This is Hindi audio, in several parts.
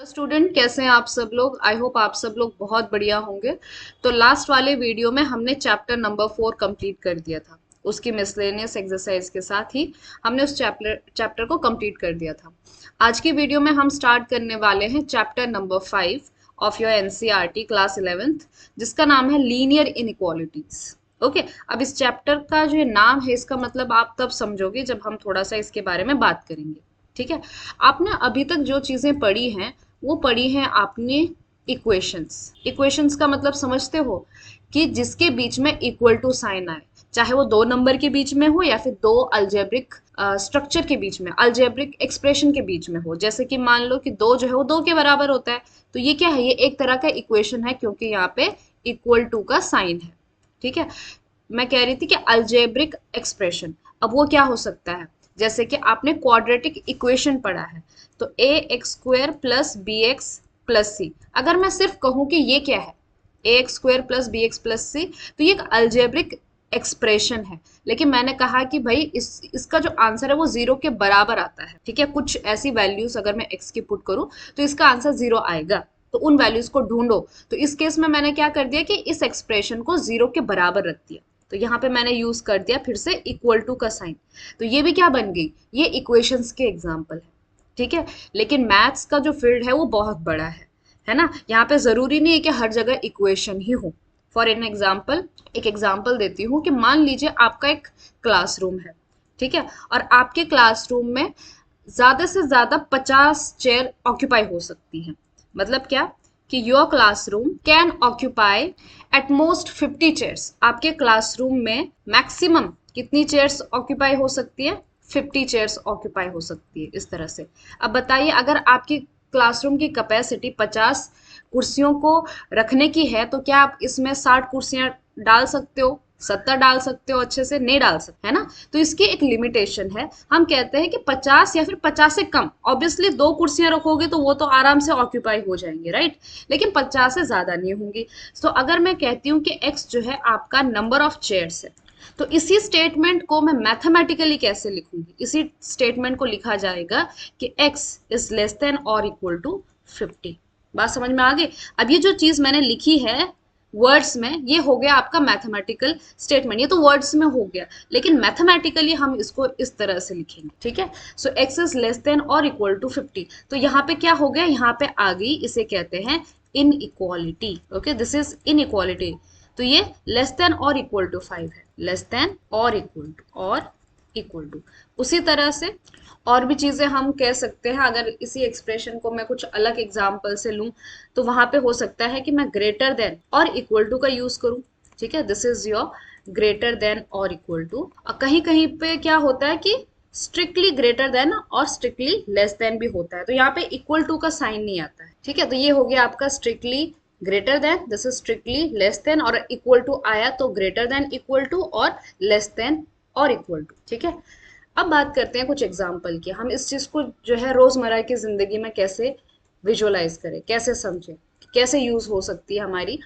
स्टूडेंट, कैसे हैं आप सब लोग। आई होप आप सब लोग बहुत बढ़िया होंगे। तो लास्ट वाले वीडियो में हमने चैप्टर नंबर 4 कंप्लीट कर दिया था। उसकी मिसलेनियस एक्सरसाइज के साथ ही हमने उस चैप्टर को कंप्लीट कर दिया था। आज की वीडियो में हम स्टार्ट करने वाले हैं chapter number 5 of your NCERT class 11th, जिसका नाम है लीनियर इनइक्वालिटीज। ओके, अब इस चैप्टर का जो नाम है इसका मतलब आप तब समझोगे जब हम थोड़ा सा इसके बारे में बात करेंगे। ठीक है, आपने अभी तक जो चीजें पढ़ी हैं वो पढ़ी हैं आपने इक्वेशंस। इक्वेशंस का मतलब समझते हो कि जिसके बीच में इक्वल टू साइन आए, चाहे वो दो नंबर के बीच में हो या फिर दो अल्जेब्रिक स्ट्रक्चर के बीच में, अल्जेब्रिक एक्सप्रेशन के बीच में हो। जैसे कि मान लो कि दो जो है वो दो के बराबर होता है, तो ये क्या है, ये एक तरह का इक्वेशन है क्योंकि यहाँ पे इक्वल टू का साइन है। ठीक है, मैं कह रही थी कि अल्जेब्रिक एक्सप्रेशन, अब वो क्या हो सकता है, जैसे कि आपने क्वाड्रेटिक इक्वेशन पढ़ा है, तो a x square plus b x plus c. अगर मैं सिर्फ कहूं कि ये क्या है, a x square plus b x plus c, तो ये एक अल्जेब्रिक एक्सप्रेशन है। लेकिन मैंने कहा कि भाई इसका जो आंसर है वो जीरो के बराबर आता है। ठीक है, कुछ ऐसी वैल्यूज अगर मैं एक्स की पुट करूं तो इसका आंसर जीरो आएगा, तो उन वैल्यूज को ढूंढो। तो इस केस में मैंने क्या कर दिया कि इस एक्सप्रेशन को जीरो के बराबर रख दिया, तो यहाँ पे मैंने यूज कर दिया फिर से इक्वल टू का साइन। तो ये भी क्या बन गई, ये इक्वेशंस के एग्जाम्पल है। ठीक है, लेकिन मैथ्स का जो फील्ड है वो बहुत बड़ा है ना। यहाँ पे जरूरी नहीं है कि हर जगह इक्वेशन ही हो। फॉर एन एग्जाम्पल, एक एग्जाम्पल देती हूँ कि मान लीजिए आपका एक क्लासरूम है। ठीक है, और आपके क्लासरूम में ज्यादा से ज्यादा 50 चेयर ऑक्यूपाई हो सकती है। मतलब क्या कि your classroom can occupy at most 50 chairs. आपके क्लासरूम में मैक्सिमम कितनी चेयर्स ऑक्यूपाई हो सकती है, 50 चेयर्स ऑक्यूपाई हो सकती है, इस तरह से। अब बताइए, अगर आपकी क्लासरूम की कैपेसिटी 50 कुर्सियों को रखने की है, तो क्या आप इसमें 60 कुर्सियां डाल सकते हो, 70 डाल सकते हो, अच्छे से नहीं डाल सकते, है ना। तो इसकी एक लिमिटेशन है। हम कहते हैं कि 50 या फिर 50 से कम, ऑब्वियसली दो कुर्सियां रखोगे तो वो तो आराम से ऑक्यूपाई हो जाएंगे, राइट, लेकिन 50 से ज्यादा नहीं होंगी। तो अगर मैं कहती हूँ कि x जो है आपका नंबर ऑफ चेयर्स है, तो इसी स्टेटमेंट को मैं मैथमेटिकली कैसे लिखूंगी, इसी स्टेटमेंट को लिखा जाएगा कि x इज लेस देन और इक्वल टू 50। बात समझ में आ गई। अब ये जो चीज मैंने लिखी है वर्ड्स में, ये हो गया आपका मैथमेटिकल स्टेटमेंट, ये तो वर्ड्स में हो गया, लेकिन मैथमेटिकली हम इसको इस तरह से लिखेंगे। ठीक है, सो x इज लेस देन और इक्वल टू 50। तो यहाँ पे क्या हो गया, यहाँ पे आ गई, इसे कहते हैं इन equality. Okay, this is in equality. तो ये लेस देन और इक्वल टू 5 है, लेस देन और इक्वल टू। उसी तरह से और भी चीजें हम कह सकते हैं। अगर इसी एक्सप्रेशन को मैं कुछ अलग एग्जाम्पल से लूं, तो वहां पे हो सकता है कि मैं ग्रेटर देन और इक्वल टू का यूज करूं। ठीक है, this is your greater than और इक्वल टू। और कहीं कहीं पे क्या होता है कि स्ट्रिक्टली ग्रेटर देन और स्ट्रिक्टली लेस देन भी होता है, तो यहाँ पे इक्वल टू का साइन नहीं आता है। ठीक है, तो ये हो गया आपका strictly greater then, this is strictly less than, और इक्वल टू आया तो ग्रेटर देन इक्वल टू और लेस देन और इक्वल टू। ठीक है, अब बात करते हैं कुछ एग्जाम्पल की। हम इस चीज को जो है रोजमर्रा की जिंदगी में कैसे विजुअलाइज करें, कैसे समझें, कैसे यूज हो सकती है हमारी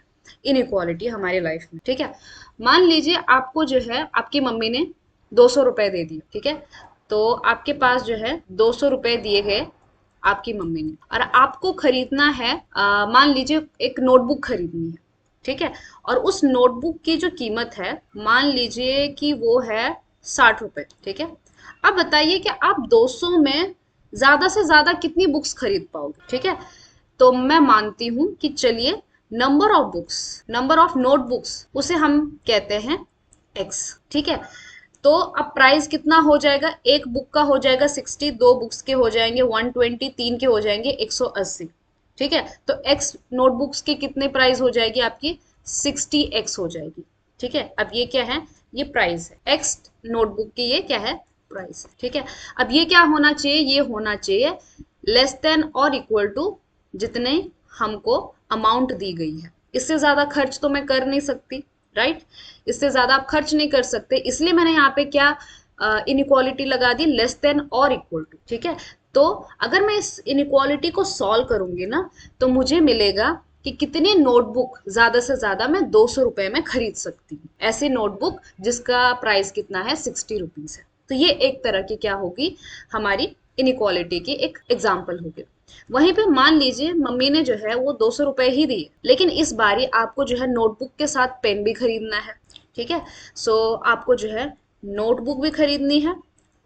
इनइक्वालिटी हमारी लाइफ में। ठीक है, मान लीजिए आपको जो है आपकी मम्मी ने 200 रुपए दे दिए। ठीक है, तो आपके पास जो है 200 रुपए दिए गए आपकी मम्मी ने, और आपको खरीदना है, मान लीजिए एक नोटबुक खरीदनी है। ठीक है, और उस नोटबुक की जो कीमत है, मान लीजिए कि वो है 60 रुपए। ठीक है, अब बताइए कि आप 200 में ज्यादा से ज्यादा कितनी बुक्स खरीद पाओगे। ठीक है, तो मैं मानती हूं कि चलिए number of books, number of notebooks, उसे हम कहते हैं x। ठीक है, तो अब प्राइस कितना हो जाएगा, एक बुक का हो जाएगा 60, दो बुक्स के हो जाएंगे 120, तीन के हो जाएंगे 180। ठीक है, तो x नोटबुक्स के कितने प्राइस हो जाएगी आपकी, 60x हो जाएगी। ठीक है, अब ये क्या है, ये प्राइस है, x नोटबुक की ये क्या है, प्राइस है। ठीक है, अब ये क्या होना चाहिए, ये होना चाहिए लेस देन और इक्वल टू जितने हमको अमाउंट दी गई है। इससे ज्यादा खर्च तो मैं कर नहीं सकती, राइट, इससे ज्यादा आप खर्च नहीं कर सकते, इसलिए मैंने यहाँ पे क्या इनइक्वालिटी लगा दी, लेस देन और इक्वल टू। ठीक है, तो अगर मैं इस इनइक्वालिटी को सॉल्व करूंगी ना, तो मुझे मिलेगा कि कितनी नोटबुक ज्यादा से ज्यादा मैं 200 रुपए में खरीद सकती हूँ, ऐसी नोटबुक जिसका प्राइस कितना है, 60 रुपीज है। तो ये एक तरह की क्या होगी, हमारी इनइक्वालिटी की एक एग्जाम्पल होगी। वहीं पे मान लीजिए मम्मी ने जो है वो 200 रुपए ही दिए, लेकिन इस बारी आपको जो है नोटबुक के साथ पेन भी खरीदना है। ठीक है, सो आपको जो है नोटबुक भी खरीदनी है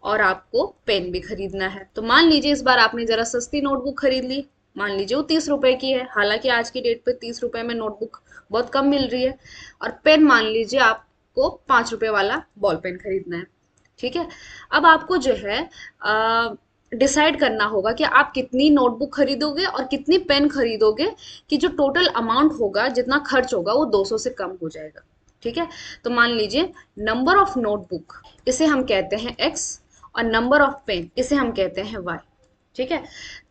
और आपको पेन भी खरीदना है। तो मान लीजिए इस बार आपने जरा सस्ती नोटबुक खरीद ली, मान लीजिए वो 30 रुपए की है, हालांकि आज की डेट पे 30 रुपए में नोटबुक बहुत कम मिल रही है। और पेन मान लीजिए आपको 5 रुपए वाला बॉल पेन खरीदना है। ठीक है, अब आपको जो है डिसाइड करना होगा कि आप कितनी नोटबुक खरीदोगे और कितनी पेन खरीदोगे, कि जो टोटल अमाउंट होगा, जितना खर्च होगा, वो 200 से कम हो जाएगा। ठीक है, तो मान लीजिए नंबर ऑफ नोटबुक इसे हम कहते हैं x, और नंबर ऑफ पेन इसे हम कहते हैं y। ठीक है,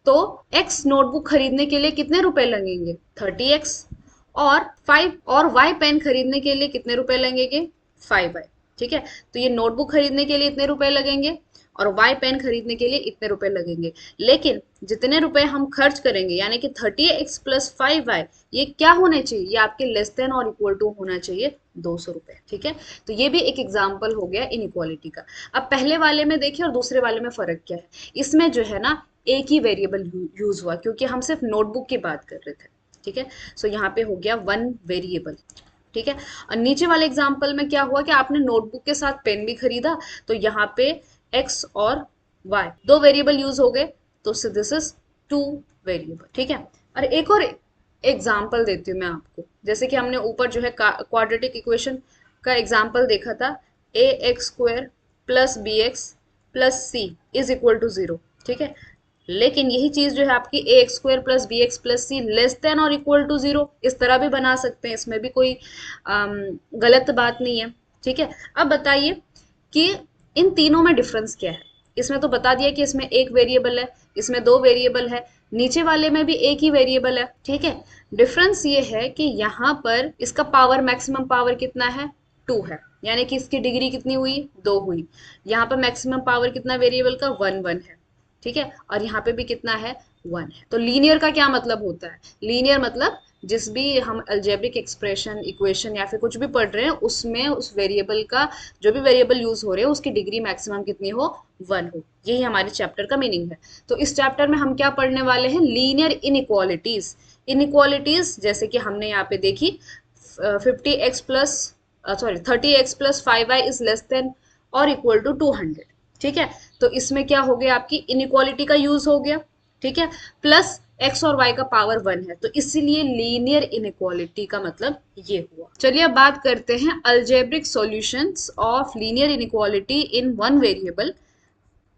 तो x नोटबुक खरीदने के लिए कितने रुपए लगेंगे, 30x, और 5, और y पेन खरीदने के लिए कितने रुपए लगेंगे, 5y। ठीक है, तो ये नोटबुक खरीदने के लिए इतने रुपए लगेंगे और वाई पेन खरीदने के लिए इतने रुपए लगेंगे। लेकिन जितने रुपए हम खर्च करेंगे, यानी कि 30x प्लस 5y, ये क्या होने चाहिए, ये आपके लेस देन और इक्वल टू होना चाहिए 200 रुपए। ठीक है, तो ये भी एक एग्जाम्पल हो गया इनइक्वालिटी का। अब पहले वाले में देखिए और दूसरे वाले में फर्क क्या है। इसमें जो है ना एक ही वेरिएबल यूज हुआ, क्योंकि हम सिर्फ नोटबुक की बात कर रहे थे। ठीक है, सो यहाँ पे हो गया वन वेरिएबल। ठीक है, और नीचे वाले एग्जाम्पल में क्या हुआ कि आपने नोटबुक के साथ पेन भी खरीदा, तो यहाँ पे x और y दो वेरिएबल यूज हो गए, तो दिस इज टू वेरिएबल। ठीक है, और एक और एग्जाम्पल देती हूँ मैं आपको। जैसे कि हमने ऊपर जो है क्वाड्रेटिक इक्वेशन का एग्जाम्पल देखा था, a x square plus b x plus c is equal to 0। ठीक है, लेकिन यही चीज जो है आपकी a x square plus b x plus c less than और इक्वल टू 0, इस तरह भी बना सकते हैं, इसमें भी कोई गलत बात नहीं है। ठीक है, अब बताइए कि इन तीनों में डिफरेंस क्या है। इसमें तो बता दिया कि इसमें एक वेरिएबल है, इसमें दो वेरिएबल है, नीचे वाले में भी एक ही वेरिएबल है। ठीक है, डिफरेंस ये है कि यहाँ पर इसका पावर, मैक्सिमम पावर कितना है, 2 है, यानी कि इसकी डिग्री कितनी हुई, 2 हुई। यहाँ पर मैक्सिमम पावर कितना वेरिएबल का, 1 है। ठीक है, और यहाँ पे भी कितना है, 1 है। तो लीनियर का क्या मतलब होता है, लीनियर मतलब जिस भी हम अलजेब्रिक एक्सप्रेशन, इक्वेशन या फिर कुछ भी पढ़ रहे हैं, उसमें उस वेरिएबल का, जो भी वेरिएबल यूज हो रहे हैं, उसकी डिग्री मैक्सिमम कितनी हो, 1 हो। यही हमारे चैप्टर का मीनिंग है। तो इस चैप्टर में हम क्या पढ़ने वाले हैं, लीनियर इनइक्वालिटीज। इनइक्वालिटीज जैसे कि हमने यहाँ पे देखी, 50x plus sorry 30x plus 5y is less than और इक्वल टू 200। ठीक है, तो इसमें क्या हो गया, आपकी इनइक्वालिटी का यूज हो गया। ठीक है, प्लस x और y का पावर 1 है, तो इसीलिए लीनियर इनइक्वालिटी का मतलब ये हुआ। चलिए अब बात करते हैं algebraic solutions of linear inequality in one variable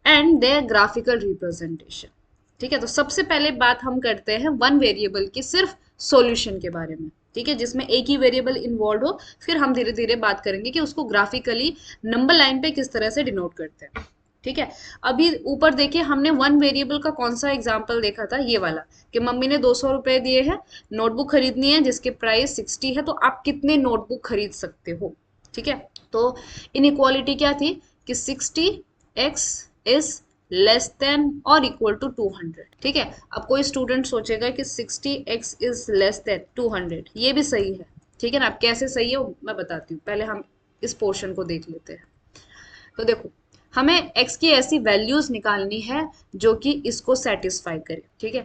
and their graphical representation. ठीक है, तो सबसे पहले बात हम करते हैं वन वेरिएबल की सिर्फ सॉल्यूशन के बारे में। ठीक है, जिसमें एक ही वेरिएबल इन्वॉल्व हो, फिर हम धीरे धीरे बात करेंगे कि उसको ग्राफिकली नंबर लाइन पे किस तरह से डिनोट करते हैं। ठीक है, अभी ऊपर देखिए हमने वन वेरिएबल का कौन सा एग्जाम्पल देखा था, ये वाला, कि मम्मी ने 200 रुपए दिए हैं, नोटबुक खरीदनी है जिसके प्राइस 60 है, तो आप कितने नोटबुक खरीद सकते हो। ठीक है, तो इनइक्वालिटी क्या थी कि 60x इज लेस देन और इक्वल टू 200। ठीक है, अब कोई स्टूडेंट सोचेगा कि 60x इज लेस देन 200, ये भी सही है। ठीक है ना, अब कैसे सही है मैं बताती हूँ, पहले हम इस पोर्शन को देख लेते हैं। तो देखो, हमें x की ऐसी वैल्यूज निकालनी है जो कि इसको सेटिस्फाई करे। ठीक है,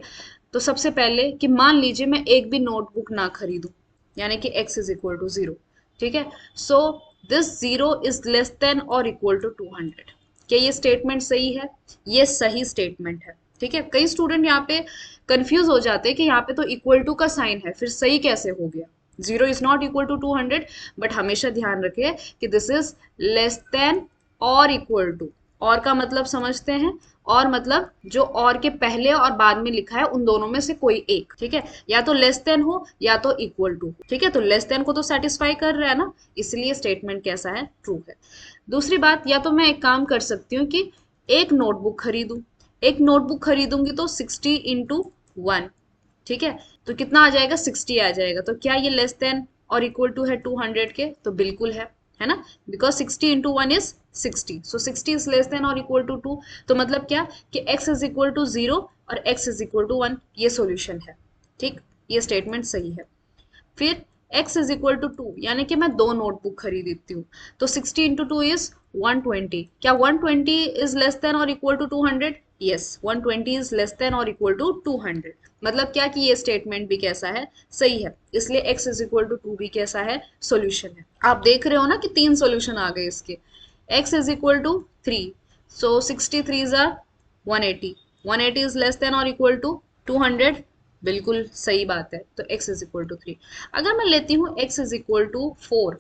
तो सबसे पहले कि मान लीजिए मैं एक भी नोटबुक ना खरीदूं, यानी कि x इज इक्वल टू 0। ठीक है, so this 0 is less than और इक्वल टू 200। क्या ये स्टेटमेंट सही है, ये सही स्टेटमेंट है। ठीक है, कई स्टूडेंट यहाँ पे कंफ्यूज हो जाते हैं कि यहाँ पे तो इक्वल टू का साइन है, फिर सही कैसे हो गया, 0 is not equal to 200। But हमेशा ध्यान रखिए कि दिस इज लेस देन और इक्वल टू, और का मतलब समझते हैं, और मतलब जो और के पहले और बाद में लिखा है उन दोनों में से कोई एक। ठीक है, या तो लेस देन हो या तो इक्वल टू हो। ठीक है, तो लेस देन को तो सेटिस्फाई कर रहा है ना, इसलिए स्टेटमेंट कैसा है, ट्रू है। दूसरी बात, या तो मैं एक काम कर सकती हूँ कि एक नोटबुक खरीदूं, एक नोटबुक खरीदूंगी तो 60 इंटू 1। ठीक है, तो कितना आ जाएगा, 60 आ जाएगा। तो क्या ये लेस देन और इक्वल टू है 200 के, तो बिल्कुल है ना, because 60 into 1 is 60, so 60 is less than और इक्वल टू 2। तो मतलब क्या कि x इज इक्वल टू 0 और x इज इक्वल टू 1, ये सॉल्यूशन है। ठीक, ये स्टेटमेंट सही है। फिर x इज इक्वल टू 2, यानी कि मैं दो नोटबुक खरीदती हूँ, तो 60 इंटू 2 इज 120। क्या 120 इज लेस देन और equal to 200, yes 120 is less than और इक्वल टू 200। मतलब क्या कि ये स्टेटमेंट भी कैसा है, सही है, इसलिए x इज इक्वल टू 2 भी कैसा है, सॉल्यूशन है। आप देख रहे हो ना कि 3 सॉल्यूशन आ गए इसके। x is equal to 3, so 63 is 180, 180 is less than और इक्वल टू 200, बिल्कुल सही बात है, तो x इज इक्वल टू 3। अगर मैं लेती हूँ x इज इक्वल टू 4,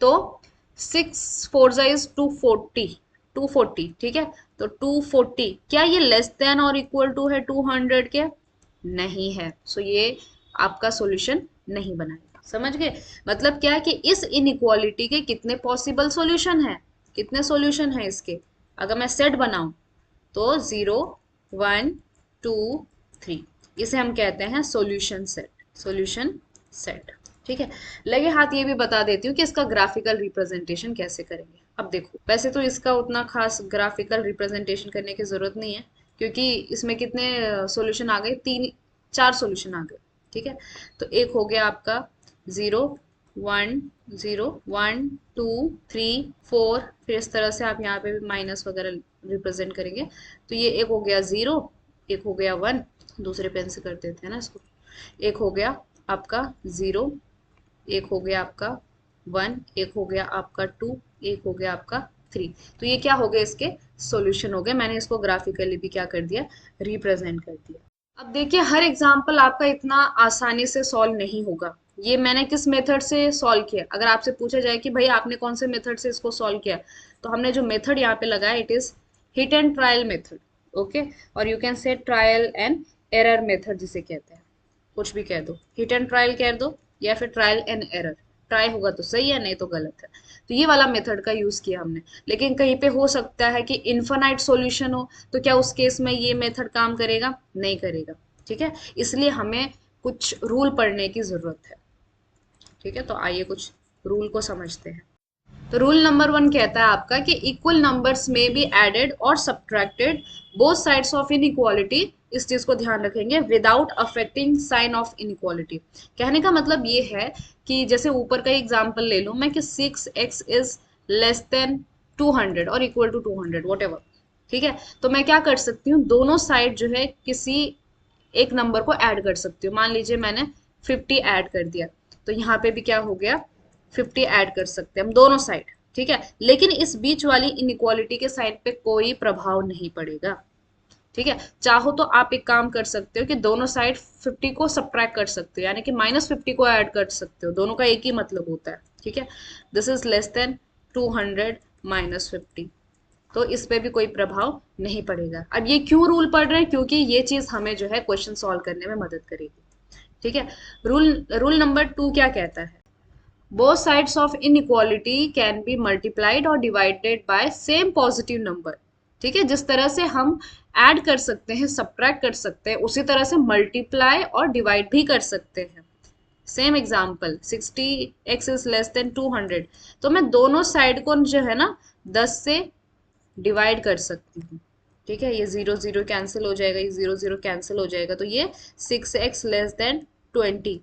तो 6 4 इज 240, 240, ठीक है, तो 240 क्या ये लेस देन और इक्वल टू है 200 के, नहीं है, सो ये आपका सॉल्यूशन नहीं बनाएगा। समझ गए? मतलब क्या है कि इस इनइक्वालिटी के कितने पॉसिबल सॉल्यूशन है, कितने सॉल्यूशन है इसके, अगर मैं सेट बनाऊं तो 0 1 2 3, इसे हम कहते हैं सॉल्यूशन सेट, सॉल्यूशन सेट। ठीक है, लगे हाथ ये भी बता देती हूँ कि इसका ग्राफिकल रिप्रेजेंटेशन कैसे करेंगे। अब देखो, वैसे तो इसका उतना खास ग्राफिकल रिप्रेजेंटेशन करने की जरूरत नहीं है, क्योंकि इसमें कितने सॉल्यूशन आ गए, 3 4 सॉल्यूशन आ गए। ठीक है, तो एक हो गया आपका 0 1 0 1 2 3 4, फिर इस तरह से आप यहाँ पे भी माइनस वगैरह रिप्रेजेंट करेंगे, तो ये एक हो गया 0, एक हो गया 1, दूसरे पेन से कर देते हैं ना इसको, एक हो गया आपका 0, एक हो गया आपका 1, एक हो गया आपका 2, एक हो गया आपका 3। तो ये क्या हो गए, इसके सॉल्यूशन हो गए। मैंने इसको ग्राफिकली भी क्या कर दिया, रिप्रेजेंट कर दिया। अब देखिए, हर एग्जाम्पल आपका इतना आसानी से सॉल्व नहीं होगा। ये मैंने किस मेथड से सॉल्व किया, अगर आपसे पूछा जाए कि भाई आपने कौन से मेथड से इसको सॉल्व किया, तो हमने जो मेथड यहाँ पे लगाया, it is hit and trial method. Okay, और you can say trial and error method जिसे कहते हैं, कुछ भी कह दो, हिट एंड ट्रायल कह दो या फिर ट्रायल एंड एरर, ट्राई होगा तो सही है, नहीं तो गलत है। तो ये वाला मेथड का यूज किया हमने। लेकिन कहीं पे हो सकता है कि इनफाइनाइट सॉल्यूशन हो, तो क्या उस केस में ये मेथड काम करेगा, नहीं करेगा। ठीक है, इसलिए हमें कुछ रूल पढ़ने की जरूरत है। ठीक है, तो आइए कुछ रूल को समझते हैं। तो रूल नंबर 1 कहता है आपका कि equal numbers may be added और subtracted both sides of inequality, इस चीज को ध्यान रखेंगे, without affecting sign of inequality. कहने का मतलब ये है कि जैसे ऊपर का एग्जांपल ले लूं मैं कि 6x इज लेस देन 200 और इक्वल टू 200 वट एवर। ठीक है, तो मैं क्या कर सकती हूँ, दोनों साइड जो है किसी एक नंबर को ऐड कर सकती हूँ। मान लीजिए मैंने 50 ऐड कर दिया, तो यहाँ पे भी क्या हो गया, 50 ऐड कर सकते हैं हम दोनों साइड। ठीक है, लेकिन इस बीच वाली इनइक्वालिटी के साइड पे कोई प्रभाव नहीं पड़ेगा। ठीक है, चाहो तो आप एक काम कर सकते हो कि दोनों साइड 50 को सब्ट्रैक्ट कर सकते हो, यानी कि -50 को ऐड कर सकते हो, दोनों का एक ही मतलब होता है। ठीक है, दिस इज लेस देन 200 -50, तो इस पे भी कोई प्रभाव नहीं पड़ेगा। अब ये क्यों रूल पढ़ रहे हैं, क्योंकि ये चीज हमें जो है क्वेश्चन सॉल्व करने में मदद करेगी। ठीक है, रूल रूल नंबर 2 क्या कहता है, both sides of inequality can be multiplied or divided by same positive number। ठीक है, जिस तरह से हम ऐड कर सकते हैं, सब्ट्रैक्ट कर सकते हैं, उसी तरह से मल्टीप्लाई और डिवाइड भी कर सकते हैं। Same example, 60x is less then 200, तो मैं दोनों साइड को जो है ना 10 से डिवाइड कर सकती हूँ। ठीक है, ये 0 0 कैंसिल हो जाएगा, ये 0 0 कैंसिल हो जाएगा, तो ये 6x लेस देन 20,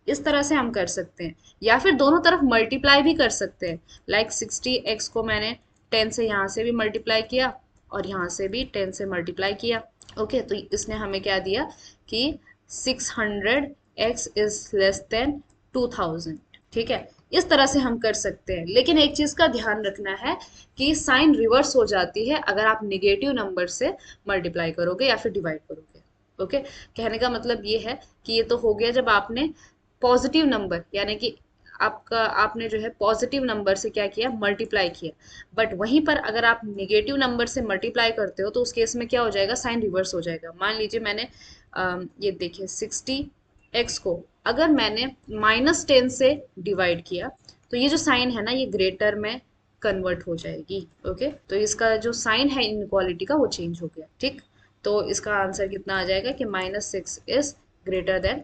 इस तरह से हम कर सकते हैं। या फिर दोनों तरफ मल्टीप्लाई भी कर सकते हैं, लाइक 60x को मैंने 10 से यहाँ से भी मल्टीप्लाई किया और यहाँ से भी 10 से मल्टीप्लाई किया। ओके, तो इसने हमें क्या दिया कि 600x इज लेस देन 2000। ठीक है, इस तरह से हम कर सकते हैं, लेकिन एक चीज का ध्यान रखना है कि साइन रिवर्स हो जाती है अगर आप निगेटिव नंबर से मल्टीप्लाई करोगे या फिर डिवाइड करोगे। ओके, कहने का मतलब ये है कि ये तो हो गया जब आपने पॉजिटिव नंबर, यानी कि आपने जो है पॉजिटिव नंबर से क्या किया, मल्टीप्लाई किया। बट वहीं पर अगर आप निगेटिव नंबर से मल्टीप्लाई करते हो तो उस केस में क्या हो जाएगा, साइन रिवर्स हो जाएगा। मान लीजिए मैंने ये देखिए 60x को अगर मैंने -10 से डिवाइड किया, तो ये जो साइन है ना, ये ग्रेटर में कन्वर्ट हो जाएगी। ओके, तो इसका जो साइन है इनइक्वालिटी का वो चेंज हो गया। ठीक, तो इसका आंसर कितना आ जाएगा कि -6 इज ग्रेटर देन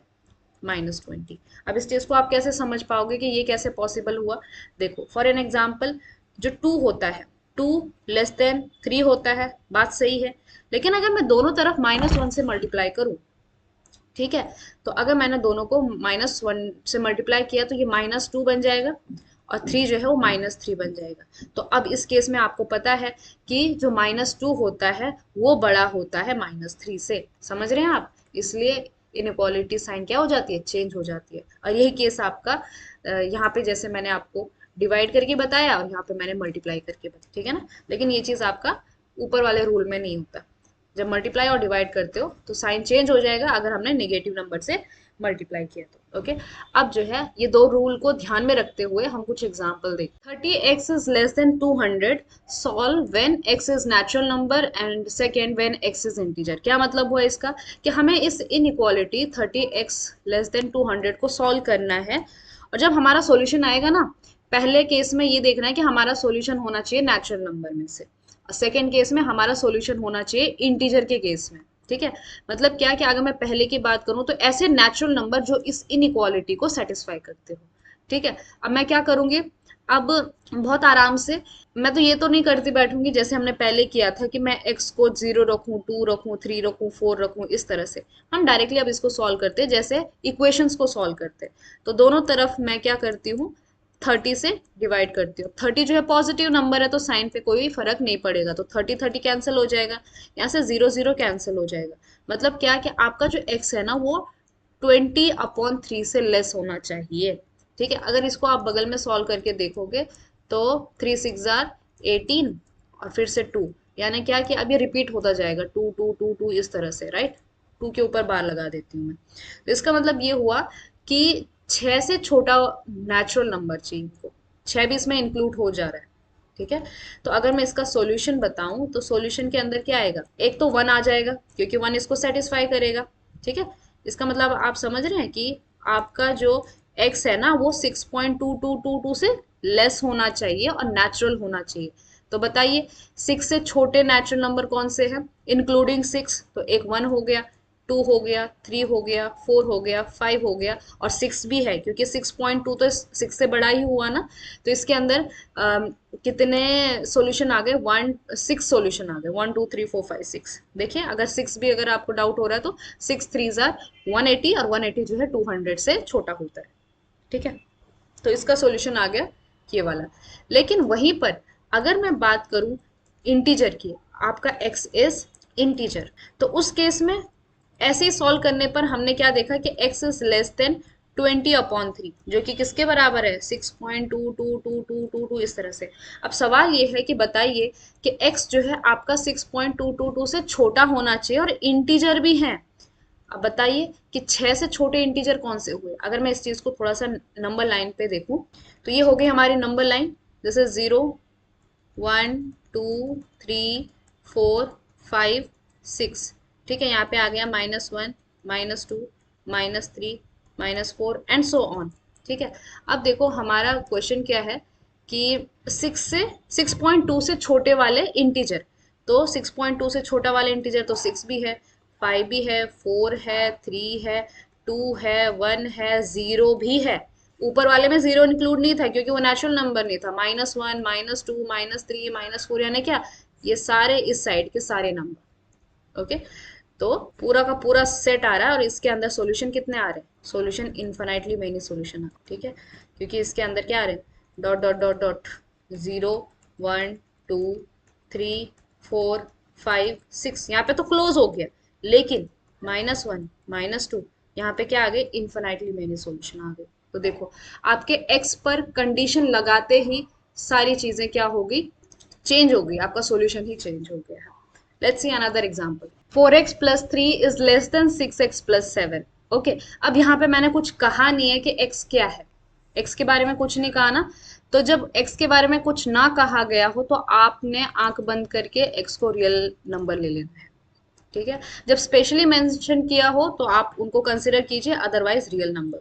-20। अब इस चीज को आप कैसे समझ पाओगे कि ये कैसे पॉसिबल हुआ, देखो फॉर एन एग्जाम्पल, जो 2 होता है, 2 लेस देन 3 होता है, बात सही है, लेकिन अगर मैं दोनों तरफ -1 से मल्टीप्लाई करूं, ठीक है, तो अगर मैंने दोनों को -1 से मल्टीप्लाई किया तो ये -2 बन जाएगा, और 3 जो है वो -3 बन जाएगा। तो अब इस केस में आपको पता है कि जो -2 होता है वो बड़ा होता है -3 से। समझ रहे हैं आप? इसलिए इनइक्वालिटी साइन क्या हो जाती है, चेंज हो जाती है। और यही केस आपका यहाँ पे जैसे मैंने आपको डिवाइड करके बताया और यहाँ पे मैंने मल्टीप्लाई करके बताया, ठीक है ना। लेकिन ये चीज आपका ऊपर वाले रूल में नहीं होता। जब मल्टीप्लाई और डिवाइड करते हो तो साइन चेंज हो जाएगा अगर हमने नेगेटिव नंबर से मल्टीप्लाई किया तो। ओके, अब जो है ये दो रूल को ध्यान में रखते हुए हम कुछ एग्जांपल देख। 30x is less then 200, solve when x is natural number and second when x is integer. क्या मतलब हुआ इसका कि हमें इस इनइक्वालिटी 30x लेस देन 200 को सॉल्व करना है। और जब हमारा सॉल्यूशन आएगा ना, पहले केस में ये देखना है कि हमारा सॉल्यूशन होना चाहिए नेचुरल नंबर में से, सेकेंड केस में हमारा सॉल्यूशन होना चाहिए इंटीजर के केस में। ठीक है, मतलब क्या कि अगर मैं पहले की बात करूं तो ऐसे नेचुरल नंबर जो इस इनइक्वालिटी को सेटिस्फाई करते हो। ठीक है, अब मैं क्या करूंगी, अब बहुत आराम से, मैं तो ये तो नहीं करती बैठूंगी जैसे हमने पहले किया था कि मैं x को 0 रखूं, 2 रखूं, 3 रखूं, 4 रखूं, इस तरह से। हम डायरेक्टली अब इसको सॉल्व करते हैं जैसे इक्वेशंस को सॉल्व करते हैं। तो दोनों तरफ मैं क्या करती हूँ, 30 से डिवाइड करती हूँ। 30 जो है पॉजिटिव नंबर है तो साइन पे कोई फर्क नहीं पड़ेगा, तो 30 कैंसिल हो जाएगा, यहाँ से 0 कैंसिल हो जाएगा। मतलब क्या कि आपका जो x है ना वो 20/3 से लेस होना चाहिए। ठीक है, अगर इसको आप बगल में सॉल्व करके देखोगे तो 3 6 जार 18 और फिर से 2, यानी क्या कि अब ये रिपीट होता जाएगा 2 2 2 2 इस तरह से, राइट। 2 के ऊपर बार लगा देती हूँ मैं। तो इसका मतलब ये हुआ कि 6 से छोटा नेचुरल नंबर चाहिए इनको, 6 भी इसमें इंक्लूड हो जा रहा है। ठीक है, तो अगर मैं इसका सॉल्यूशन बताऊं तो सॉल्यूशन के अंदर क्या आएगा, एक तो 1 आ जाएगा क्योंकि 1 इसको सेटिस्फाई करेगा। ठीक है, इसका मतलब आप समझ रहे हैं कि आपका जो x है ना वो 6.2222 से लेस होना चाहिए और नेचुरल होना चाहिए। तो बताइए 6 से छोटे नेचुरल नंबर कौन से हैं इंक्लूडिंग 6, तो एक 1 हो गया, 2 हो गया, 3 हो गया, 4 हो गया, 5 हो गया और 6 भी है क्योंकि 6.2 तो 6 से बड़ा ही हुआ ना। तो इसके अंदर कितने सॉल्यूशन आ गए, 6 सॉल्यूशन आ गए, 1 2 3 4 5 6। देखिए अगर 6 भी अगर आपको डाउट हो रहा है तो 6 3 जार 180 और 180 जो है 200 से छोटा होता है। ठीक है, तो इसका सॉल्यूशन आ गया ये वाला। लेकिन वहीं पर अगर मैं बात करूं इंटीजर की, आपका x इज इंटीजर, तो उस केस में ऐसे ही सॉल्व करने पर हमने क्या देखा कि x इज लेस देन 20/3, जो कि किसके बराबर है 6.222222 इस तरह से। अब सवाल ये है कि बताइए कि x जो है आपका 6.222 से छोटा होना चाहिए और इंटीजर भी है। अब बताइए कि 6 से छोटे इंटीजर कौन से हुए। अगर मैं इस चीज को थोड़ा सा नंबर लाइन पे देखूं तो ये हो गई हमारी नंबर लाइन, जैसे 0 1 2 3 4 5 6। ठीक है, यहाँ पे आ गया -1 -2 -3 -4 एंड सो ऑन। ठीक है, अब देखो हमारा क्वेश्चन क्या है कि 6.2 से छोटे वाले इंटीजर, तो 6.2 से छोटा वाले इंटीजर तो 6 भी है, 5 भी है, 4 है, 3 है, 2 है, 1 है, 0 भी है। ऊपर वाले में 0 इंक्लूड नहीं था क्योंकि वो नेचुरल नंबर नहीं था। -1 -2 -3 -4 यानी क्या, ये सारे इस साइड के सारे नंबर। ओके, तो पूरा का पूरा सेट आ रहा है और इसके अंदर सॉल्यूशन कितने आ रहे हैं, सॉल्यूशन इन्फिनाइटली मेनी सॉल्यूशन आ। ठीक है, क्योंकि इसके अंदर क्या आ रहे हैं डॉट डॉट डॉट डॉट 0 1 2 3 4 5 6, यहाँ पे तो क्लोज हो गया, लेकिन -1 -2 यहाँ पे क्या आ गए इन्फिनाइटली मेनी सॉल्यूशन आ गए। तो देखो आपके x पर कंडीशन लगाते ही सारी चीजें क्या होगी, चेंज हो गई, आपका सॉल्यूशन ही चेंज हो गया है। Let's see another example. 4x + 3 is less then 6x + 7। Okay, अब यहाँ पे मैंने कुछ कहा नहीं है कि x क्या है, x के बारे में कुछ नहीं कहा ना। तो जब x के बारे में कुछ ना कहा गया हो तो आपने आंख बंद करके x को रियल नंबर ले लेना है। ठीक है, जब स्पेशली मेंशन किया हो तो आप उनको कंसिडर कीजिए, अदरवाइज रियल नंबर।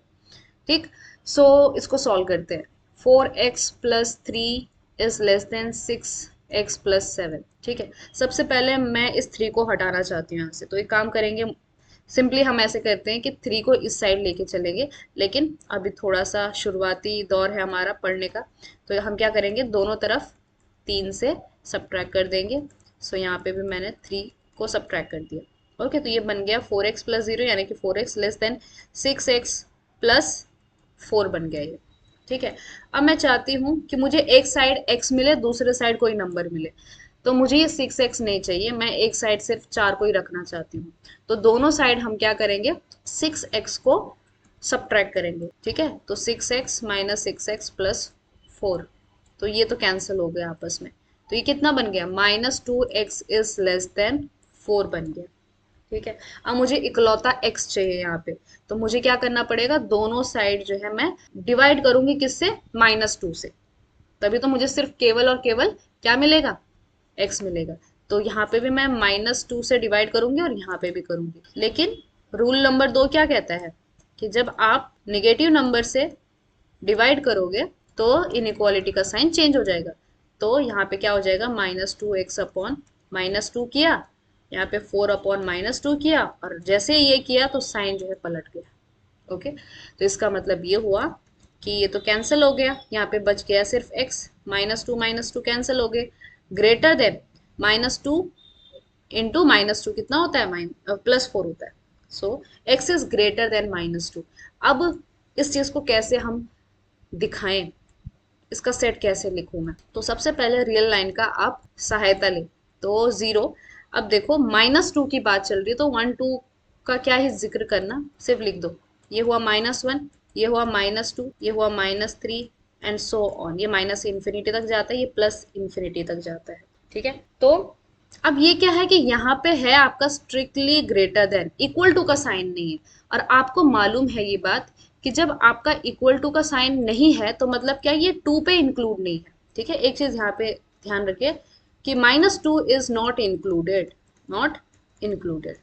ठीक, सो इसको सॉल्व करते हैं। 4x + 3 is less then 6x + 7। ठीक है, सबसे पहले मैं इस 3 को हटाना चाहती हूँ यहाँ से, तो एक काम करेंगे, सिंपली हम ऐसे करते हैं कि 3 को इस साइड लेके चलेंगे। लेकिन अभी थोड़ा सा शुरुआती दौर है हमारा पढ़ने का, तो हम क्या करेंगे दोनों तरफ 3 से सब्ट्रैक्ट कर देंगे। सो यहाँ पे भी मैंने 3 को सब्ट्रैक्ट कर दिया। ओके, तो ये बन गया 4x + 0 यानी कि 4x लेस देन 6x + 4 बन गया ये। ठीक है। अब मैं चाहती हूँ कि मुझे एक साइड x मिले, दूसरे साइड कोई नंबर मिले। तो मुझे ये 6x नहीं चाहिए, मैं एक साइड सिर्फ 4 को ही रखना चाहती हूँ। तो दोनों साइड हम क्या करेंगे, 6x को सब्ट्रैक्ट करेंगे। ठीक है, तो 6x माइनस 6x प्लस 4, तो ये तो कैंसिल हो गया आपस में। तो ये कितना बन गया, -2x इज लेस देन 4 बन गया। ठीक है, अब मुझे इकलौता x चाहिए यहाँ पे। तो मुझे क्या करना पड़ेगा, दोनों साइड जो है मैं डिवाइड करूंगी, किससे, -2 से। तभी तो मुझे सिर्फ केवल और केवल क्या मिलेगा, x मिलेगा। तो यहाँ पे भी मैं -2 से डिवाइड करूंगी और यहाँ पे भी करूंगी। लेकिन रूल नंबर 2 क्या कहता है कि जब आप निगेटिव नंबर से डिवाइड करोगे तो इनइक्वालिटी का साइन चेंज हो जाएगा। तो यहाँ पे क्या हो जाएगा, -2x अपॉन -2 किया, यहाँ पे 4 अपॉन -2 किया, और जैसे ये किया तो साइन जो है पलट गया। ओके, तो इसका मतलब ये हुआ कि ये तो कैंसिल हो गया, यहाँ पे बच गया सिर्फ x, -2 कैंसिल हो गए। ग्रेटर देन -2 इंटू -2 कितना होता है, +4 होता है। सो x इज ग्रेटर देन -2। अब इस चीज को कैसे हम दिखाएं, इसका सेट कैसे लिखूं मैं, तो सबसे पहले रियल लाइन का आप सहायता लें। तो 0, अब देखो -2 की बात चल रही है तो 1 2 का क्या ही जिक्र करना, सिर्फ लिख दो। ये हुआ -1, ये हुआ -2, ये हुआ -3 एंड सो ऑन। ये माइनस इन्फिनिटी तक जाता है, ये प्लस इन्फिनिटी तक जाता है। ठीक है, तो अब ये क्या है कि यहाँ पे है आपका strictly greater than, equal to का साइन नहीं है। और आपको मालूम है ये बात कि जब आपका इक्वल टू का साइन नहीं है तो मतलब क्या, ये 2 पे इंक्लूड नहीं है। ठीक है, एक चीज यहाँ पे ध्यान रखिए कि -2 is not included, not included.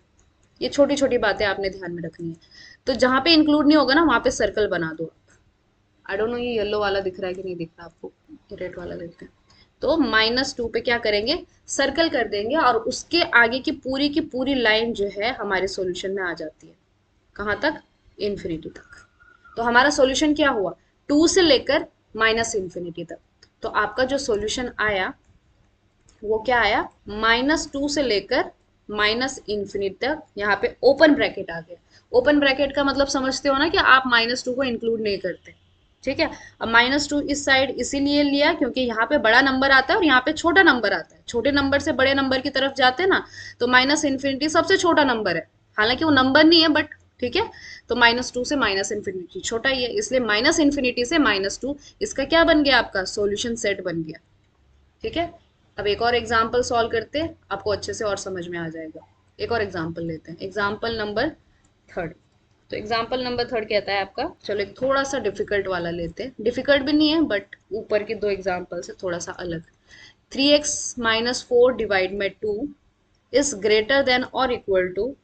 ये छोटी छोटी बातें आपने ध्यान में रखनी है। तो जहां पे इंक्लूड नहीं होगा ना, वहां पे सर्कल बना दो आप। आई डोंट नो ये येलो वाला दिख रहा है कि नहीं दिख रहा आपको, रेड वाला देखते हैं। तो -2 पे क्या करेंगे, सर्कल कर देंगे, और उसके आगे की पूरी लाइन जो है हमारे सॉल्यूशन में आ जाती है। कहाँ तक, इन्फिनिटी तक। तो हमारा सॉल्यूशन क्या हुआ, 2 से लेकर -इन्फिनिटी तक। तो आपका जो सॉल्यूशन आया वो क्या आया, -2 से लेकर -इन्फिनिटी तक। यहाँ पे ओपन ब्रैकेट आ गया। ओपन ब्रैकेट का मतलब समझते हो ना कि आप -2 को इंक्लूड नहीं करते। ठीक है, अब -2 इस साइड इसीलिए लिया क्योंकि यहाँ पे बड़ा नंबर आता है और यहाँ पे छोटा नंबर आता है। छोटे नंबर से बड़े नंबर की तरफ जाते हैं ना, तो -इन्फिनिटी सबसे छोटा नंबर है, हालांकि वो नंबर नहीं है बट ठीक है। तो -2 से -इन्फिनिटी छोटा ही है, इसलिए -इन्फिनिटी से -2 इसका क्या बन गया, आपका सॉल्यूशन सेट बन गया। ठीक है, अब एक और एग्जाम्पल सॉल्व करते हैं, आपको अच्छे से और समझ में आ जाएगा। एक और एग्जाम्पल लेते हैं, एग्जाम्पल नंबर 3। तो एग्जाम्पल नंबर 3 कहता है आपका, चलो एक थोड़ा सा डिफिकल्ट वाला लेते हैं, डिफिकल्ट भी नहीं है बट ऊपर के 2 एग्जाम्पल से थोड़ा सा अलग। 3x - 4 डिवाइड में 2 इज ग्रेटर देन और इक्वल टू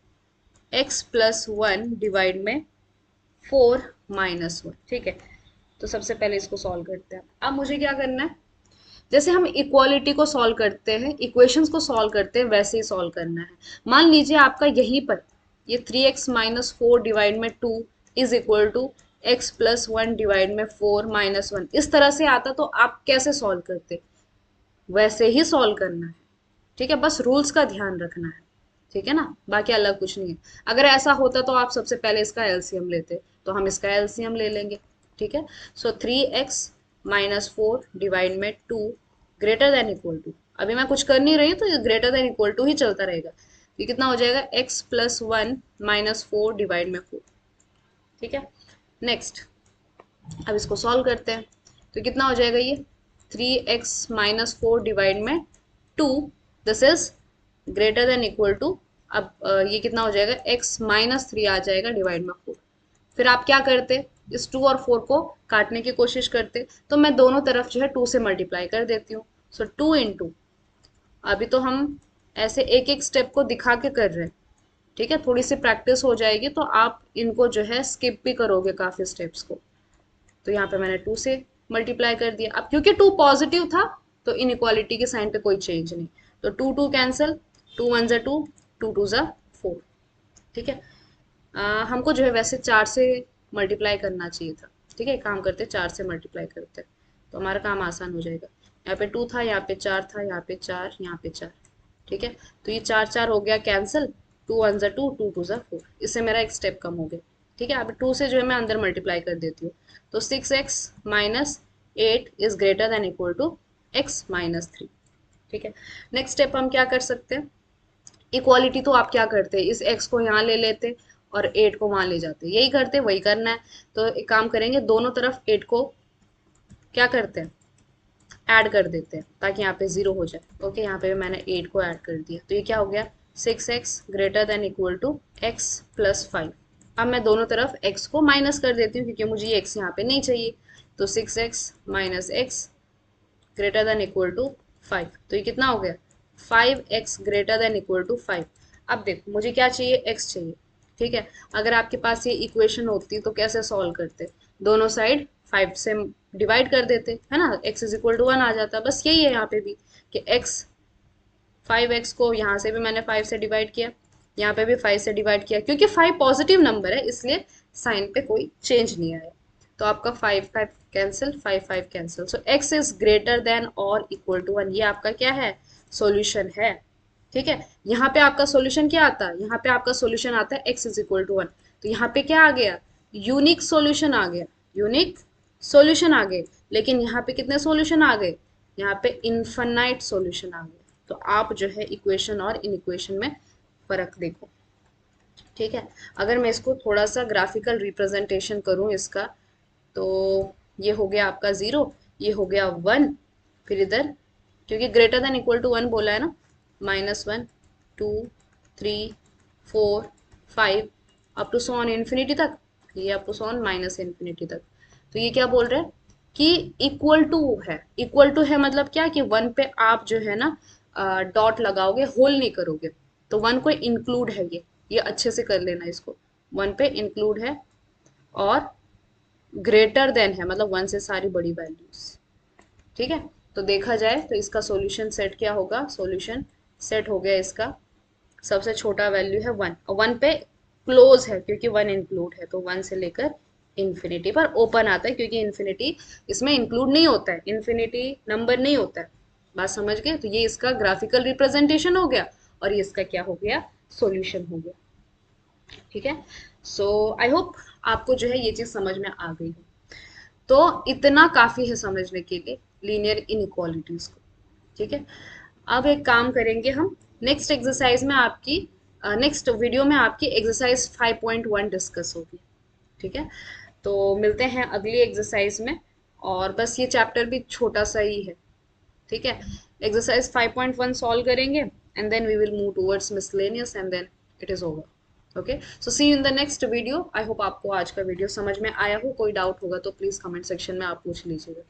x+1 डिवाइड में 4 - 1। ठीक है, तो सबसे पहले इसको सॉल्व करते हैं। अब मुझे क्या करना है, जैसे हम इक्वालिटी को सॉल्व करते हैं, इक्वेशंस को सॉल्व करते हैं, वैसे ही सॉल्व करना है। मान लीजिए आपका यहीं पर ये 3x - 4 डिवाइड में 2 is equal to x+1 divide में 4 - 1 इस तरह से आता, तो आप कैसे सॉल्व करते, वैसे ही सॉल्व करना है। ठीक है, बस रूल्स का ध्यान रखना है। ठीक है ना, बाकी अलग कुछ नहीं है। अगर ऐसा होता तो आप सबसे पहले इसका एलसीएम लेते, तो हम इसका एलसीएम ले लेंगे। ठीक है, सो 3x - 4 डिवाइड में 2 ग्रेटर देन इक्वल टू, अभी मैं कुछ कर नहीं रही तो ग्रेटर देन इक्वल टू ही चलता रहेगा। ये कितना हो जाएगा, x+1 - 4 डिवाइड में 4। ठीक है, नेक्स्ट अब इसको सॉल्व करते हैं। तो कितना हो जाएगा ये, 3x - 4 डिवाइड में 2, this is greater than equal to, अब ये कितना हो जाएगा, x - 3 आ जाएगा डिवाइड में 4। फिर आप क्या करते, इस 2 और 4 को काटने की कोशिश करते, तो मैं दोनों तरफ जो है 2 से मल्टीप्लाई कर देती हूँ। सो 2 इंटू, अभी तो हम ऐसे एक एक स्टेप को दिखा के कर रहे हैं। ठीक है, थोड़ी सी प्रैक्टिस हो जाएगी तो आप इनको जो है स्किप भी करोगे काफी स्टेप्स को। तो यहाँ पे मैंने 2 से मल्टीप्लाई कर दिया। अब क्योंकि 2 पॉजिटिव था तो इनइक्वालिटी के साइन पे कोई चेंज नहीं, तो 2 2 कैंसिल, 2 1 ज़ा 2, 2 2 ज़ा 4। ठीक है, हमको जो है वैसे 4 से मल्टीप्लाई करना चाहिए था। ठीक है, काम करते 4 से मल्टीप्लाई करते तो हमारा काम आसान हो जाएगा। यहाँ पे 2 था, यहाँ पे 4 था, यहाँ पे 4, यहाँ पे 4। ठीक है, तो ये 4 4 हो गया कैंसिल, 2 1 ज़ा 2, 2 2 ज़ा 4, इससे मेरा एक स्टेप कम हो गया। ठीक है, अब 2 से जो है मैं अंदर मल्टीप्लाई कर देती हूँ, तो 6x minus 8 is greater than equal to x minus 3। ठीक है, नेक्स्ट स्टेप हम क्या कर सकते हैं, इक्वालिटी तो आप क्या करते हैं, इस x को यहाँ ले लेते और 8 को वहां ले जाते, यही करते, वही करना है। तो एक काम करेंगे, दोनों तरफ 8 को क्या करते हैं, ऐड कर देते हैं, ताकि यहाँ पे 0 हो जाए। ओके, यहाँ पे मैंने 8 को ऐड कर दिया, तो ये क्या हो गया, 6x greater than equal to x plus 5। अब मैं दोनों तरफ x को माइनस कर देती हूँ, क्योंकि मुझे ये x यहाँ पे नहीं चाहिए। तो 6x minus x greater than equal to 5, तो ये कितना हो गया, 5x greater than equal to 5। अब देखो मुझे क्या चाहिए, x चाहिए। ठीक है, अगर आपके पास ये इक्वेशन होती तो कैसे सॉल्व करते, दोनों साइड 5 से डिवाइड कर देते, है ना, x इज इक्वल टू 1 आ जाता। बस यही है यहाँ पे भी कि x 5x को यहाँ से भी मैंने 5 से डिवाइड किया, यहाँ पे भी 5 से डिवाइड किया, क्योंकि 5 पॉजिटिव नंबर है इसलिए साइन पे कोई चेंज नहीं आया। तो आपका 5 5 cancel, 5 5 cancel, so x is greater then और इक्वल टू 1, ये आपका क्या है, सॉल्यूशन है। ठीक है, यहाँ पे आपका सॉल्यूशन क्या आता है, यहाँ पे आपका सॉल्यूशन आता है x इज इक्वल टू 1, तो यहाँ पे क्या आ गया, यूनिक सॉल्यूशन आ गया, यूनिक सॉल्यूशन आ गए। लेकिन यहाँ पे कितने सॉल्यूशन आ गए, यहाँ पे इनफाइनाइट सॉल्यूशन आ गए। तो आप जो है इक्वेशन और इन इक्वेशन में फर्क देखो। ठीक है, अगर मैं इसको थोड़ा सा ग्राफिकल रिप्रेजेंटेशन करूं इसका, तो ये हो गया आपका 0, ये हो गया 1, फिर इधर क्योंकि ग्रेटर देन इक्वल टू 1 बोला है ना, -1 2 3 4 5 अप टू सॉन इन्फिनिटी तक, ये अप टू सॉन माइनस इन्फिनिटी तक। तो ये क्या बोल रहे हैं कि इक्वल टू है, इक्वल टू है मतलब क्या कि 1 पे आप जो है ना डॉट लगाओगे, होल नहीं करोगे, तो 1 को इंक्लूड है, ये अच्छे से कर लेना इसको, 1 पे इंक्लूड है, और ग्रेटर देन है मतलब 1 से सारी बड़ी वैल्यूज। ठीक है, तो देखा जाए तो इसका सॉल्यूशन सेट क्या होगा, सॉल्यूशन सेट हो गया इसका, सबसे छोटा वैल्यू है 1, 1 पे क्लोज है क्योंकि 1 इंक्लूड है, तो 1 से लेकर इन्फिनिटी पर ओपन आता है, क्योंकि इन्फिनिटी इसमें इंक्लूड नहीं होता है, इन्फिनिटी नंबर नहीं होता है। बात समझ गए, तो ये इसका ग्राफिकल रिप्रेजेंटेशन हो गया, और ये इसका क्या हो गया, सॉल्यूशन हो गया। ठीक है, सो आई होप आपको जो है ये चीज समझ में आ गई हो। तो इतना काफी है समझने के लिए लीनियर इनइक्वालिटीज को। ठीक है, अब एक काम करेंगे हम, नेक्स्ट एक्सरसाइज में आपकी नेक्स्ट वीडियो में आपकी एक्सरसाइज 5.1 डिस्कस होगी। ठीक है, तो मिलते हैं अगली एक्सरसाइज में, और बस ये चैप्टर भी छोटा सा ही है। ठीक है, एक्सरसाइज 5.1 सॉल्व करेंगे and then we will move towards miscellaneous and then it is over. Okay, so see you in the next video. I hope आपको आज का वीडियो समझ में आया हो, कोई डाउट होगा तो प्लीज कमेंट सेक्शन में आप पूछ लीजिएगा।